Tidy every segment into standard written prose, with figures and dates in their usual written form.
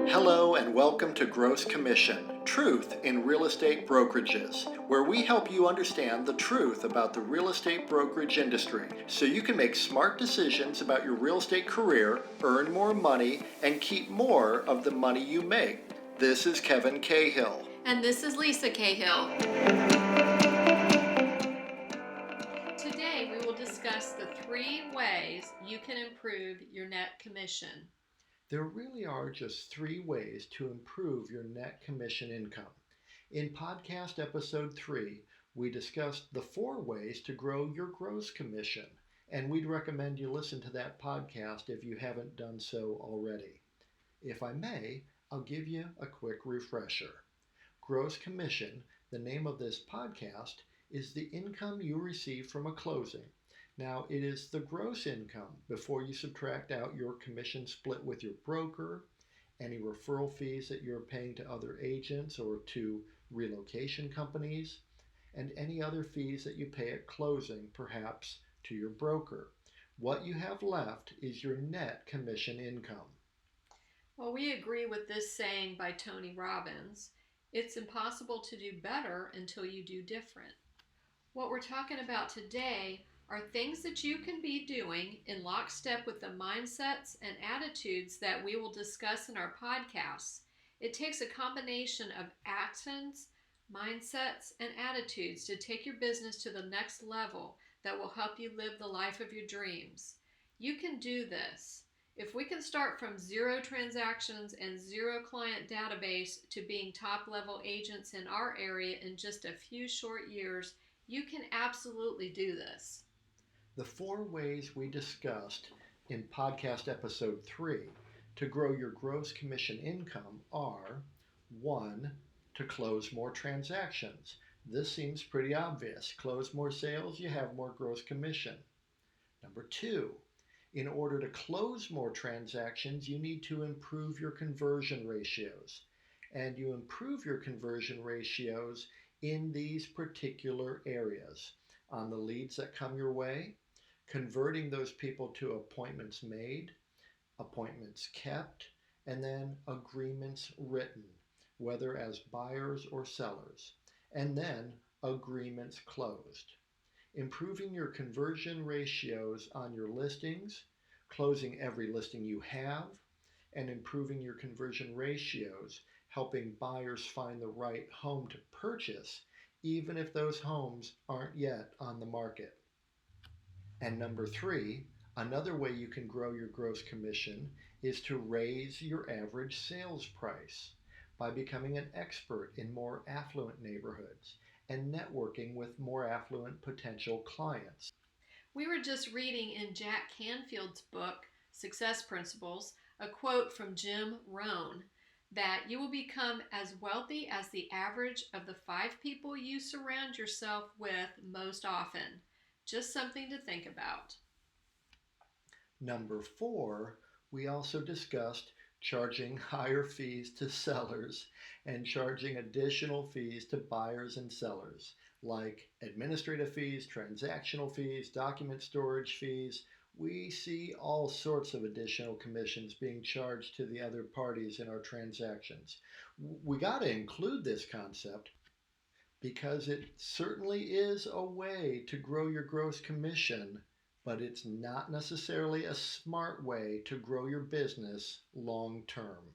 Hello and welcome to Gross Commission, Truth in Real Estate Brokerages, where we help you understand the truth about the real estate brokerage industry so you can make smart decisions about your real estate career, earn more money, and keep more of the money you make. This is Kevin Cahill. And this is Lisa Cahill. Today we will discuss the 3 ways you can improve your net commission. There really are just 3 ways to improve your net commission income. In podcast episode 3, we discussed the 4 ways to grow your gross commission, and we'd recommend you listen to that podcast if you haven't done so already. If I may, I'll give you a quick refresher. Gross commission, the name of this podcast, is the income you receive from a closing. Now, it is the gross income before you subtract out your commission split with your broker, any referral fees that you're paying to other agents or to relocation companies, and any other fees that you pay at closing, perhaps to your broker. What you have left is your net commission income. Well, we agree with this saying by Tony Robbins. It's impossible to do better until you do different. What we're talking about today are things that you can be doing in lockstep with the mindsets and attitudes that we will discuss in our podcasts. It takes a combination of actions, mindsets, and attitudes to take your business to the next level that will help you live the life of your dreams. You can do this. If we can start from 0 transactions and 0 client database to being top-level agents in our area in just a few short years, you can absolutely do this. The 4 ways we discussed in podcast episode 3 to grow your gross commission income are: 1. To close more transactions. This seems pretty obvious. Close more sales, you have more gross commission. Number 2. In order to close more transactions, you need to improve your conversion ratios. And you improve your conversion ratios in these particular areas: on the leads that come your way, converting those people to appointments made, appointments kept, and then agreements written, whether as buyers or sellers, and then agreements closed. Improving your conversion ratios on your listings, closing every listing you have, and improving your conversion ratios, helping buyers find the right home to purchase, even if those homes aren't yet on the market. And number 3, another way you can grow your gross commission is to raise your average sales price by becoming an expert in more affluent neighborhoods and networking with more affluent potential clients. We were just reading in Jack Canfield's book, Success Principles, a quote from Jim Rohn that you will become as wealthy as the average of the 5 people you surround yourself with most often. Just something to think about. Number 4, we also discussed charging higher fees to sellers and charging additional fees to buyers and sellers, like administrative fees, transactional fees, document storage fees. We see all sorts of additional commissions being charged to the other parties in our transactions. We got to include this concept because it certainly is a way to grow your gross commission, but it's not necessarily a smart way to grow your business long term.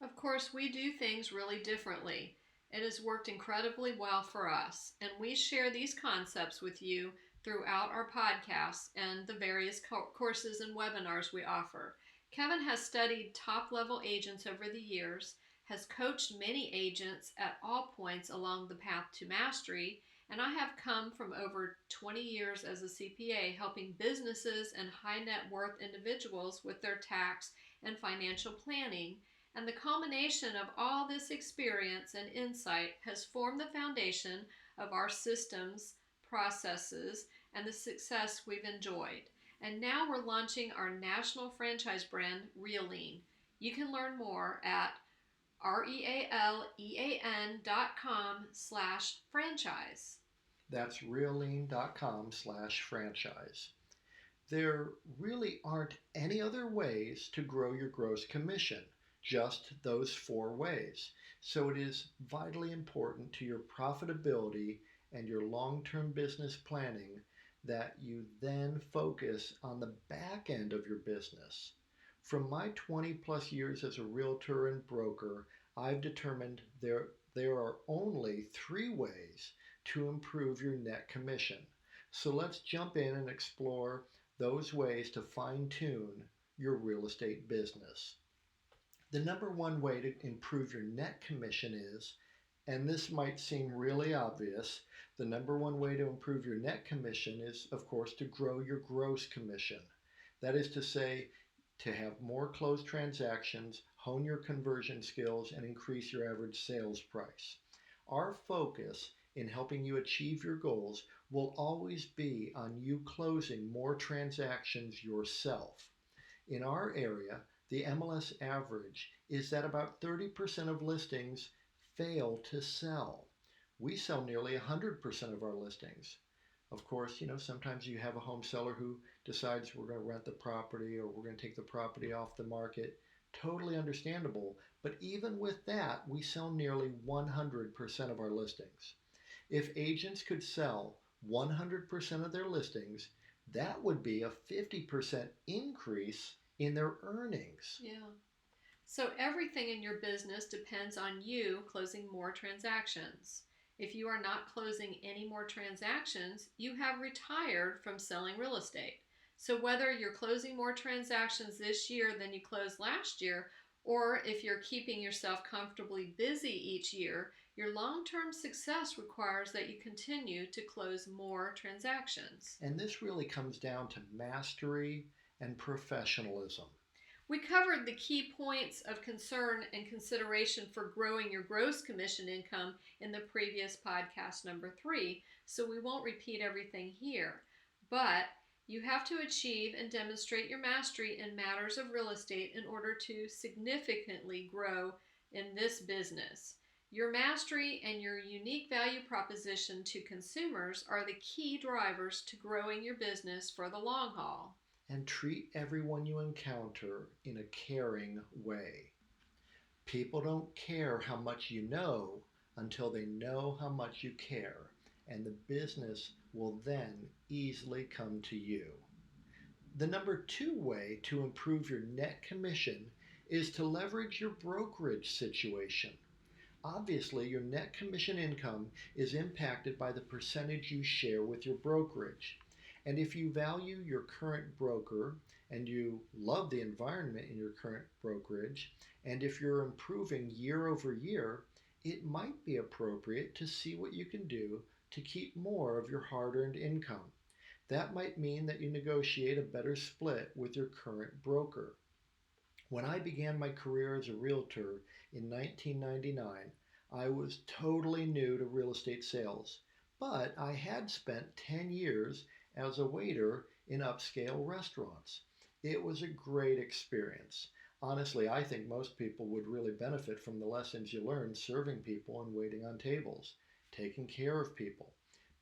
Of course, we do things really differently. It has worked incredibly well for us, and we share these concepts with you throughout our podcasts and the various courses and webinars we offer. Kevin has studied top-level agents over the years, has coached many agents at all points along the path to mastery, and I have come from over 20 years as a CPA helping businesses and high net worth individuals with their tax and financial planning. And the culmination of all this experience and insight has formed the foundation of our systems, processes, and the success we've enjoyed. And now we're launching our national franchise brand, Reallean. You can learn more at reallean.com/franchise. That's reallean.com/franchise. There really aren't any other ways to grow your gross commission. just those 4 ways. So it is vitally important to your profitability and your long-term business planning that you then focus on the back end of your business. From my 20 plus years as a realtor and broker, I've determined there are only 3 ways to improve your net commission. So let's jump in and explore those ways to fine tune your real estate business. The number one way to improve your net commission is, and this might seem really obvious, the number one way to improve your net commission is, of course, to grow your gross commission. That is to say, to have more closed transactions, hone your conversion skills, and increase your average sales price. Our focus in helping you achieve your goals will always be on you closing more transactions yourself. In our area, the MLS average is that about 30% of listings fail to sell. We sell nearly 100% of our listings. Of course, sometimes you have a home seller who decides we're going to rent the property or we're going to take the property off the market. Totally understandable. But even with that, we sell nearly 100% of our listings. If agents could sell 100% of their listings, that would be a 50% increase in their earnings. Yeah. So everything in your business depends on you closing more transactions. If you are not closing any more transactions, you have retired from selling real estate. So whether you're closing more transactions this year than you closed last year, or if you're keeping yourself comfortably busy each year, your long-term success requires that you continue to close more transactions. And this really comes down to mastery and professionalism. We covered the key points of concern and consideration for growing your gross commission income in the previous podcast number 3, so we won't repeat everything here. But you have to achieve and demonstrate your mastery in matters of real estate in order to significantly grow in this business. Your mastery and your unique value proposition to consumers are the key drivers to growing your business for the long haul. And treat everyone you encounter in a caring way. People don't care how much you know until they know how much you care, and the business will then easily come to you. The number 2 way to improve your net commission is to leverage your brokerage situation. Obviously, your net commission income is impacted by the percentage you share with your brokerage. And if you value your current broker and you love the environment in your current brokerage, and if you're improving year over year, it might be appropriate to see what you can do to keep more of your hard-earned income. That might mean that you negotiate a better split with your current broker. When I began my career as a realtor in 1999, I was totally new to real estate sales, but I had spent 10 years as a waiter in upscale restaurants. It was a great experience. Honestly, I think most people would really benefit from the lessons you learned serving people and waiting on tables, taking care of people,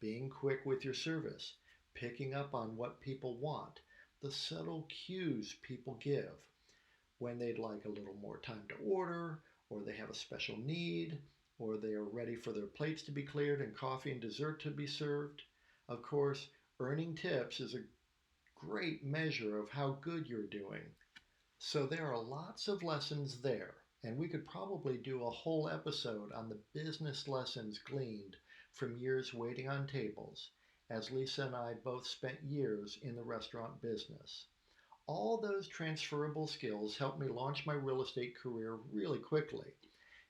being quick with your service, picking up on what people want, the subtle cues people give when they'd like a little more time to order, or they have a special need, or they are ready for their plates to be cleared and coffee and dessert to be served. Of course, earning tips is a great measure of how good you're doing. So there are lots of lessons there, and we could probably do a whole episode on the business lessons gleaned from years waiting on tables, as Lisa and I both spent years in the restaurant business. All those transferable skills helped me launch my real estate career really quickly.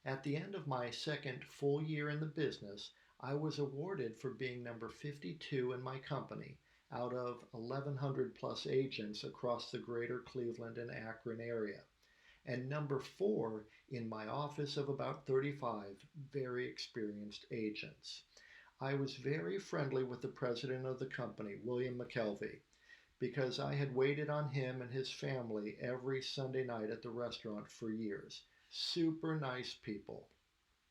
At the end of my second full year in the business, I was awarded for being number 52 in my company out of 1,100 plus agents across the greater Cleveland and Akron area, and number 4 in my office of about 35 very experienced agents. I was very friendly with the president of the company, William McKelvey, because I had waited on him and his family every Sunday night at the restaurant for years. Super nice people.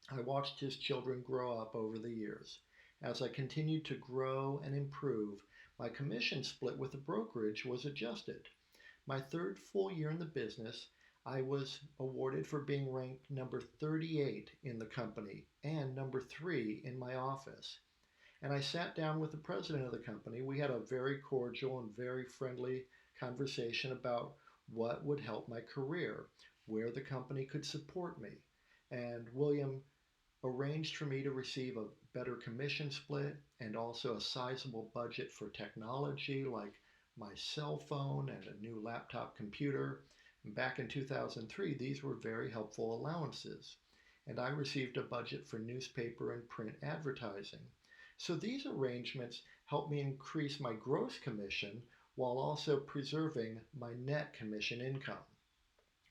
I watched his children grow up over the years. As I continued to grow and improve, my commission split with the brokerage was adjusted. My third full year in the business, I was awarded for being ranked number 38 in the company and number 3 in my office. And I sat down with the president of the company. We had a very cordial and very friendly conversation about what would help my career, where the company could support me. And William arranged for me to receive a better commission split and also a sizable budget for technology like my cell phone and a new laptop computer. And back in 2003, these were very helpful allowances. And I received a budget for newspaper and print advertising. So these arrangements helped me increase my gross commission while also preserving my net commission income.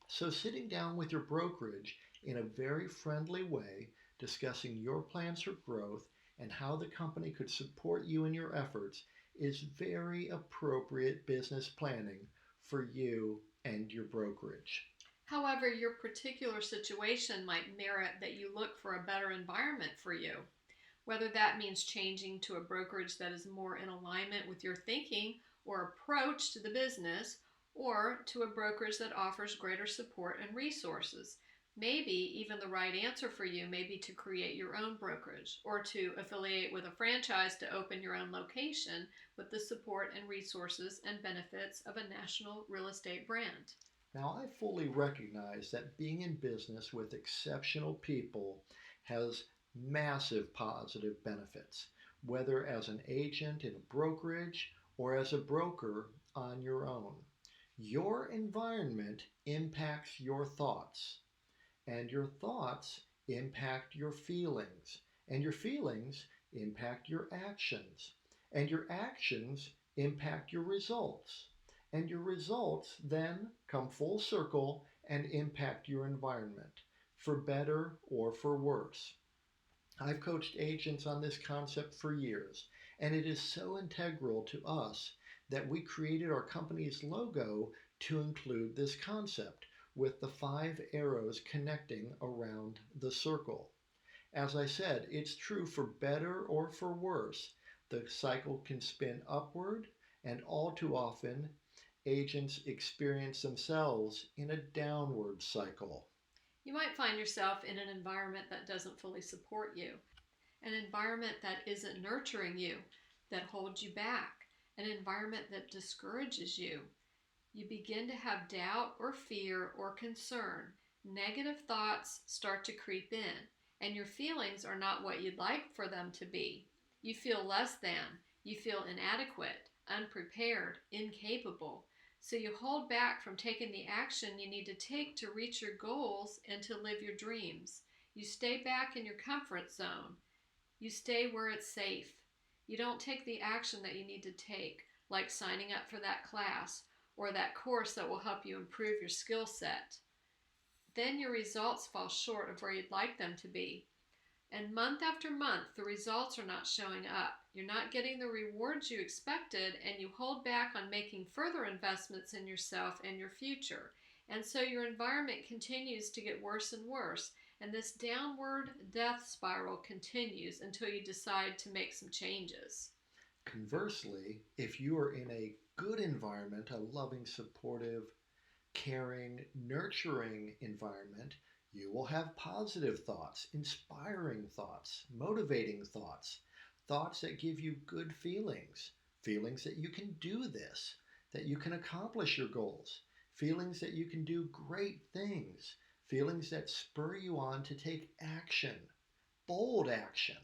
So sitting down with your brokerage in a very friendly way, discussing your plans for growth and how the company could support you in your efforts is very appropriate business planning for you and your brokerage. However, your particular situation might merit that you look for a better environment for you. Whether that means changing to a brokerage that is more in alignment with your thinking or approach to the business, or to a brokerage that offers greater support and resources. Maybe even the right answer for you may be to create your own brokerage or to affiliate with a franchise to open your own location with the support and resources and benefits of a national real estate brand. Now, I fully recognize that being in business with exceptional people has massive positive benefits, whether as an agent in a brokerage or as a broker on your own. Your environment impacts your thoughts, and your thoughts impact your feelings, and your feelings impact your actions, and your actions impact your results, and your results then come full circle and impact your environment, for better or for worse. I've coached agents on this concept for years, and it is so integral to us that we created our company's logo to include this concept with the 5 arrows connecting around the circle. As I said, it's true for better or for worse. The cycle can spin upward, and all too often, agents experience themselves in a downward cycle. You might find yourself in an environment that doesn't fully support you, an environment that isn't nurturing you, that holds you back, an environment that discourages you. You begin to have doubt or fear or concern. Negative thoughts start to creep in, and your feelings are not what you'd like for them to be. You feel less than, you feel inadequate, unprepared, incapable. So you hold back from taking the action you need to take to reach your goals and to live your dreams. You stay back in your comfort zone. You stay where it's safe. You don't take the action that you need to take, like signing up for that class or that course that will help you improve your skill set. Then your results fall short of where you'd like them to be. And month after month, the results are not showing up. You're not getting the rewards you expected, and you hold back on making further investments in yourself and your future. And so your environment continues to get worse and worse, and this downward death spiral continues until you decide to make some changes. Conversely, if you are in a good environment, a loving, supportive, caring, nurturing environment, you will have positive thoughts, inspiring thoughts, motivating thoughts, thoughts that give you good feelings, feelings that you can do this, that you can accomplish your goals, feelings that you can do great things, feelings that spur you on to take action, bold action,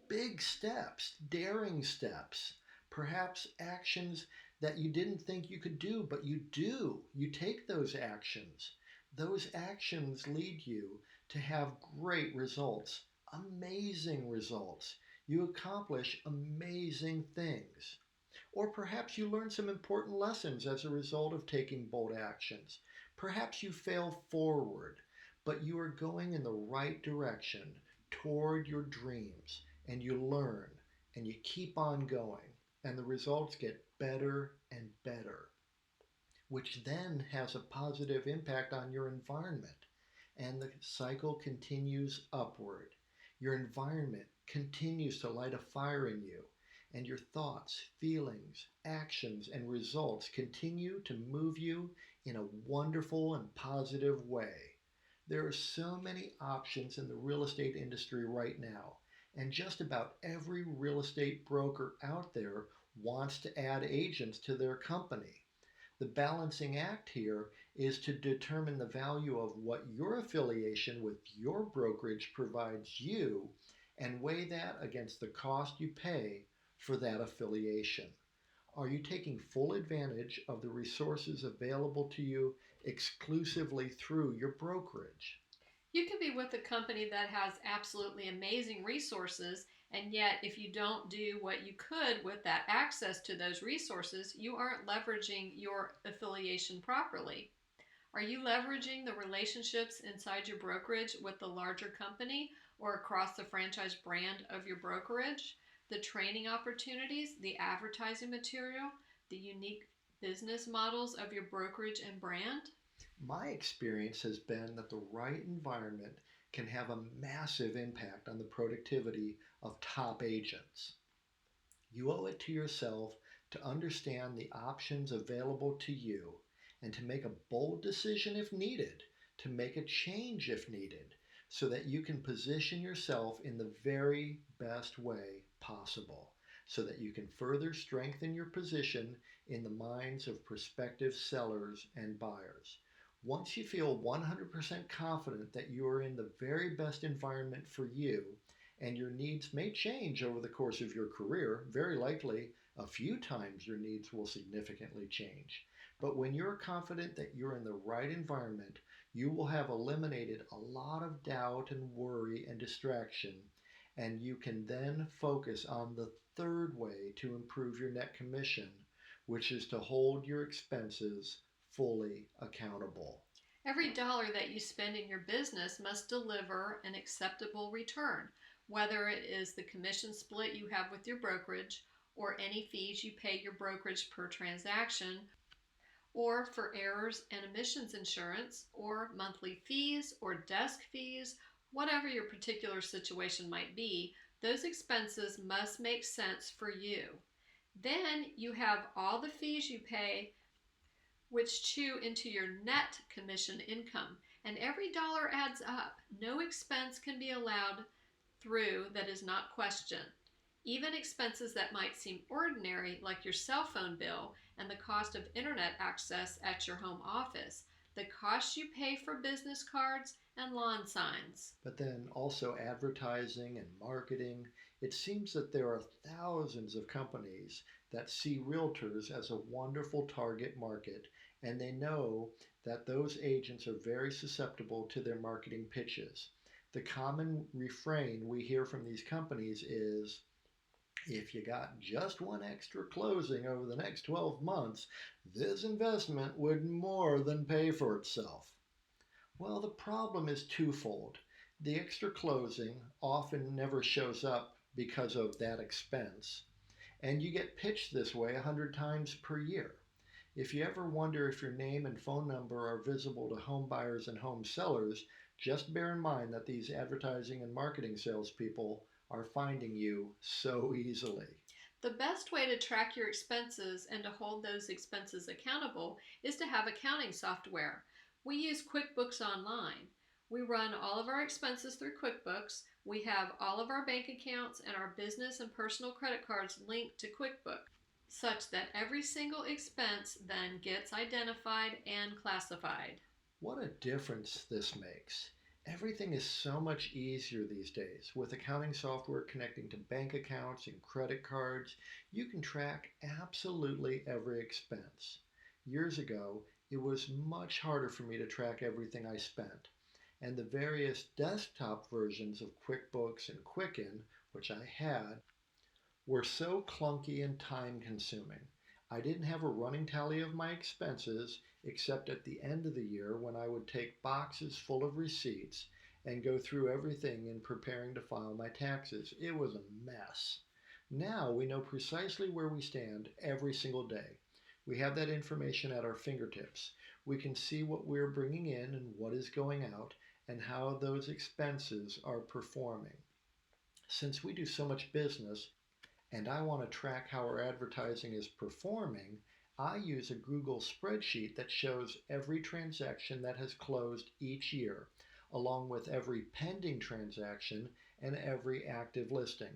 big steps, daring steps, perhaps actions that you didn't think you could do, but you do. You take those actions. Those actions lead you to have great results, amazing results. You accomplish amazing things. Or perhaps you learn some important lessons as a result of taking bold actions. Perhaps you fail forward, but you are going in the right direction toward your dreams, and you learn, and you keep on going, and the results get better and better, which then has a positive impact on your environment, and the cycle continues upward. Your environment continues to light a fire in you, and your thoughts, feelings, actions, and results continue to move you in a wonderful and positive way. There are so many options in the real estate industry right now, and just about every real estate broker out there wants to add agents to their company. The balancing act here is to determine the value of what your affiliation with your brokerage provides you and weigh that against the cost you pay for that affiliation. Are you taking full advantage of the resources available to you exclusively through your brokerage? You can be with a company that has absolutely amazing resources, and yet, if you don't do what you could with that access to those resources, you aren't leveraging your affiliation properly. Are you leveraging the relationships inside your brokerage with the larger company or across the franchise brand of your brokerage? The training opportunities, the advertising material, the unique business models of your brokerage and brand? My experience has been that the right environment can have a massive impact on the productivity of top agents. You owe it to yourself to understand the options available to you and to make a bold decision if needed, to make a change if needed, so that you can position yourself in the very best way possible, so that you can further strengthen your position in the minds of prospective sellers and buyers. Once you feel 100% confident that you are in the very best environment for you, and your needs may change over the course of your career, very likely a few times your needs will significantly change. But when you're confident that you're in the right environment, you will have eliminated a lot of doubt and worry and distraction, and you can then focus on the third way to improve your net commission, which is to hold your expenses fully accountable. Every dollar that you spend in your business must deliver an acceptable return, whether it is the commission split you have with your brokerage, or any fees you pay your brokerage per transaction, or for errors and omissions insurance, or monthly fees, or desk fees, whatever your particular situation might be. Those expenses must make sense for you. Then you have all the fees you pay, which chew into your net commission income, and every dollar adds up. No expense can be allowed through that is not questioned. Even expenses that might seem ordinary, like your cell phone bill and the cost of internet access at your home office, the costs you pay for business cards and lawn signs. But then also advertising and marketing. It seems that there are thousands of companies that see realtors as a wonderful target market, and they know that those agents are very susceptible to their marketing pitches. The common refrain we hear from these companies is, if you got just one extra closing over the next 12 months, this investment would more than pay for itself. Well, the problem is twofold. The extra closing often never shows up because of that expense, and you get pitched this way 100 times per year. If you ever wonder if your name and phone number are visible to home buyers and home sellers, just bear in mind that these advertising and marketing salespeople are finding you so easily. The best way to track your expenses and to hold those expenses accountable is to have accounting software. We use QuickBooks Online. We run all of our expenses through QuickBooks. We have all of our bank accounts and our business and personal credit cards linked to QuickBooks, such that every single expense then gets identified and classified. What a difference this makes. Everything is so much easier these days. With accounting software connecting to bank accounts and credit cards, you can track absolutely every expense. Years ago, it was much harder for me to track everything I spent, and the various desktop versions of QuickBooks and Quicken, which I had, were so clunky and time consuming. I didn't have a running tally of my expenses except at the end of the year when I would take boxes full of receipts and go through everything in preparing to file my taxes. It was a mess. Now we know precisely where we stand every single day. We have that information at our fingertips. We can see what we're bringing in and what is going out and how those expenses are performing. Since we do so much business, and I want to track how our advertising is performing, I use a Google spreadsheet that shows every transaction that has closed each year, along with every pending transaction and every active listing.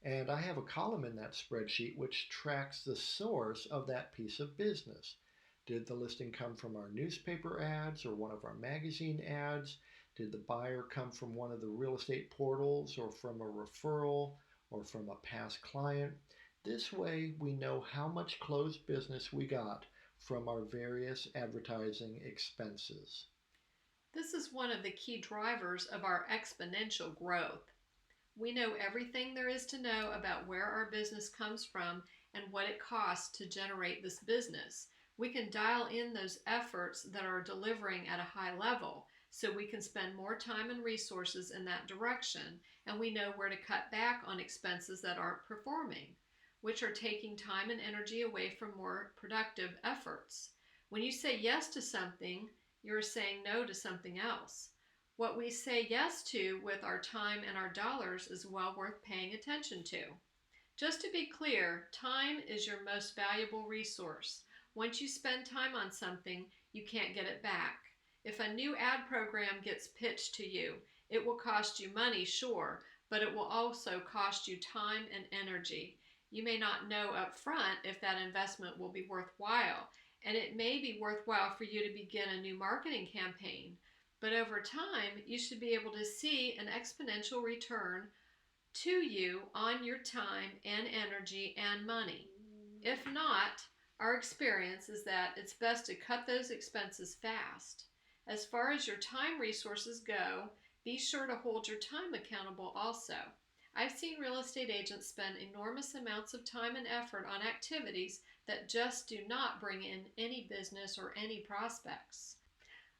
And I have a column in that spreadsheet which tracks the source of that piece of business. Did the listing come from our newspaper ads or one of our magazine ads? Did the buyer come from one of the real estate portals or from a referral or from a past client? This way we know how much closed business we got from our various advertising expenses. This is one of the key drivers of our exponential growth. We know everything there is to know about where our business comes from and what it costs to generate this business. We can dial in those efforts that are delivering at a high level so we can spend more time and resources in that direction, and we know where to cut back on expenses that aren't performing, which are taking time and energy away from more productive efforts. When you say yes to something, you're saying no to something else. What we say yes to with our time and our dollars is well worth paying attention to. Just to be clear, time is your most valuable resource. Once you spend time on something, you can't get it back. If a new ad program gets pitched to you, it will cost you money, sure, but it will also cost you time and energy. You may not know up front if that investment will be worthwhile, and it may be worthwhile for you to begin a new marketing campaign. But over time, you should be able to see an exponential return to you on your time and energy and money. If not, our experience is that it's best to cut those expenses fast. As far as your time resources go, be sure to hold your time accountable also. I've seen real estate agents spend enormous amounts of time and effort on activities that just do not bring in any business or any prospects.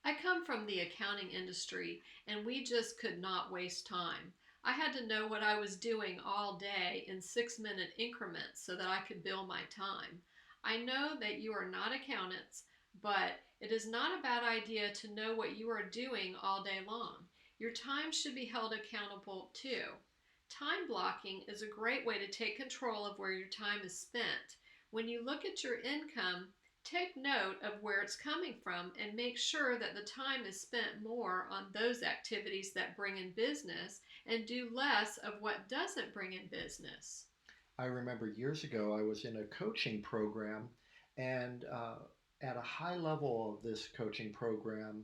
I come from the accounting industry, and we just could not waste time. I had to know what I was doing all day in 6-minute increments so that I could bill my time. I know that you are not accountants, but it is not a bad idea to know what you are doing all day long. Your time should be held accountable too. Time blocking is a great way to take control of where your time is spent. When you look at your income, take note of where it's coming from and make sure that the time is spent more on those activities that bring in business and do less of what doesn't bring in business. I remember years ago I was in a coaching program, and at a high level of this coaching program,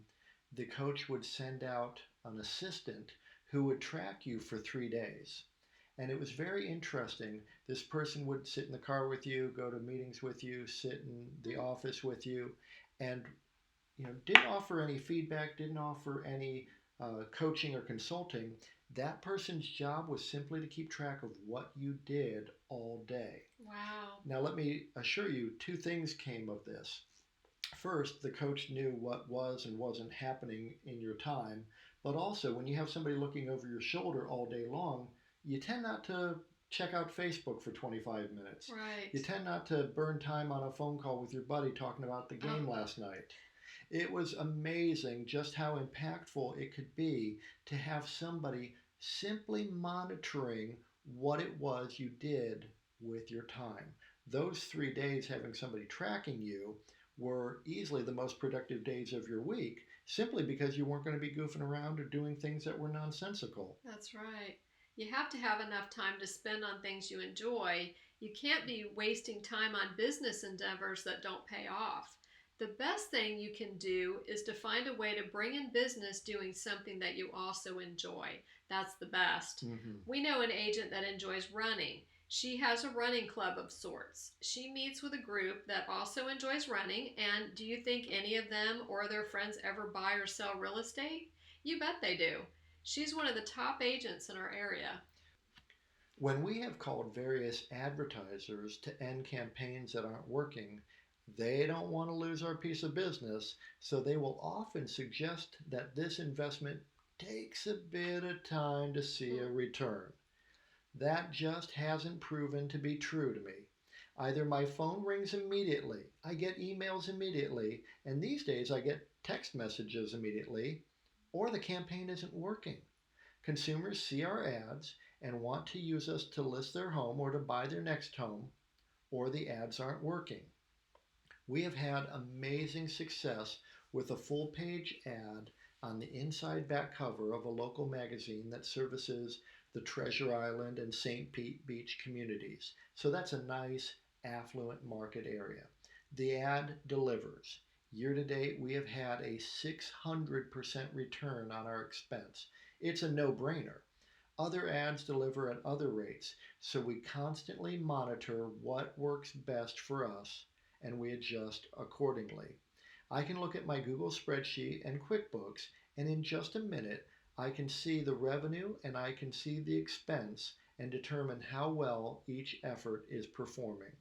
the coach would send out an assistant who would track you for 3 days. And it was very interesting. This person would sit in the car with you, go to meetings with you, sit in the office with you, and didn't offer any feedback, didn't offer any coaching or consulting. That person's job was simply to keep track of what you did all day. Wow. Now, let me assure you, two things came of this. First, the coach knew what was and wasn't happening in your time, but also when you have somebody looking over your shoulder all day long, you tend not to check out Facebook for 25 minutes. Right. You tend not to burn time on a phone call with your buddy talking about the game last night. It was amazing just how impactful it could be to have somebody simply monitoring what it was you did with your time. Those 3 days having somebody tracking you were easily the most productive days of your week, simply because you weren't going to be goofing around or doing things that were nonsensical. That's right. You have to have enough time to spend on things you enjoy. You can't be wasting time on business endeavors that don't pay off. The best thing you can do is to find a way to bring in business doing something that you also enjoy. That's the best. Mm-hmm. We know an agent that enjoys running. She has a running club of sorts. She meets with a group that also enjoys running, and do you think any of them or their friends ever buy or sell real estate? You bet they do. She's one of the top agents in our area. When we have called various advertisers to end campaigns that aren't working, they don't want to lose our piece of business, so they will often suggest that this investment takes a bit of time to see a return. That just hasn't proven to be true to me. Either my phone rings immediately, I get emails immediately, and these days I get text messages immediately, or the campaign isn't working. Consumers see our ads and want to use us to list their home or to buy their next home, or the ads aren't working. We have had amazing success with a full-page ad on the inside back cover of a local magazine that services the Treasure Island and St. Pete Beach communities. So that's a nice, affluent market area. The ad delivers. Year to date, we have had a 600% return on our expense. It's a no-brainer. Other ads deliver at other rates, so we constantly monitor what works best for us and we adjust accordingly. I can look at my Google spreadsheet and QuickBooks, and in just a minute, I can see the revenue and I can see the expense and determine how well each effort is performing.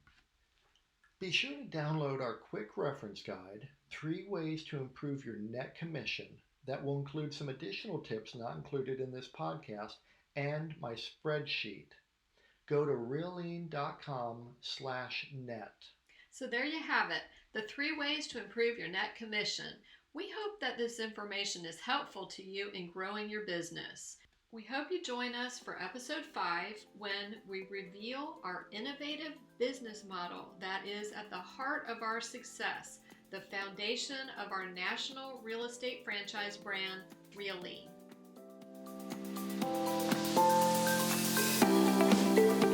Be sure to download our quick reference guide, 3 Ways to Improve Your Net Commission, that will include some additional tips not included in this podcast, and my spreadsheet. Go to reallean.com/net. So there you have it, the 3 ways to improve your net commission. We hope that this information is helpful to you in growing your business. We hope you join us for episode 5 when we reveal our innovative business model that is at the heart of our success, the foundation of our national real estate franchise brand, Real Lean.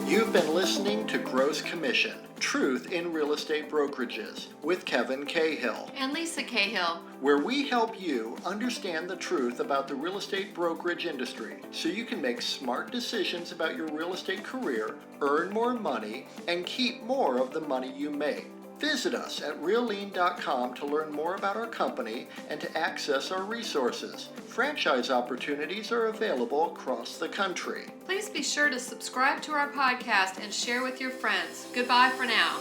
You've been listening to Gross Commission, Truth in Real Estate Brokerages with Kevin Cahill, And Lisa Cahill, where we help you understand the truth about the real estate brokerage industry so you can make smart decisions about your real estate career, earn more money, and keep more of the money you make. Visit us at reallean.com to learn more about our company and to access our resources. Franchise opportunities are available across the country. please be sure to subscribe to our podcast and share with your friends. Goodbye for now.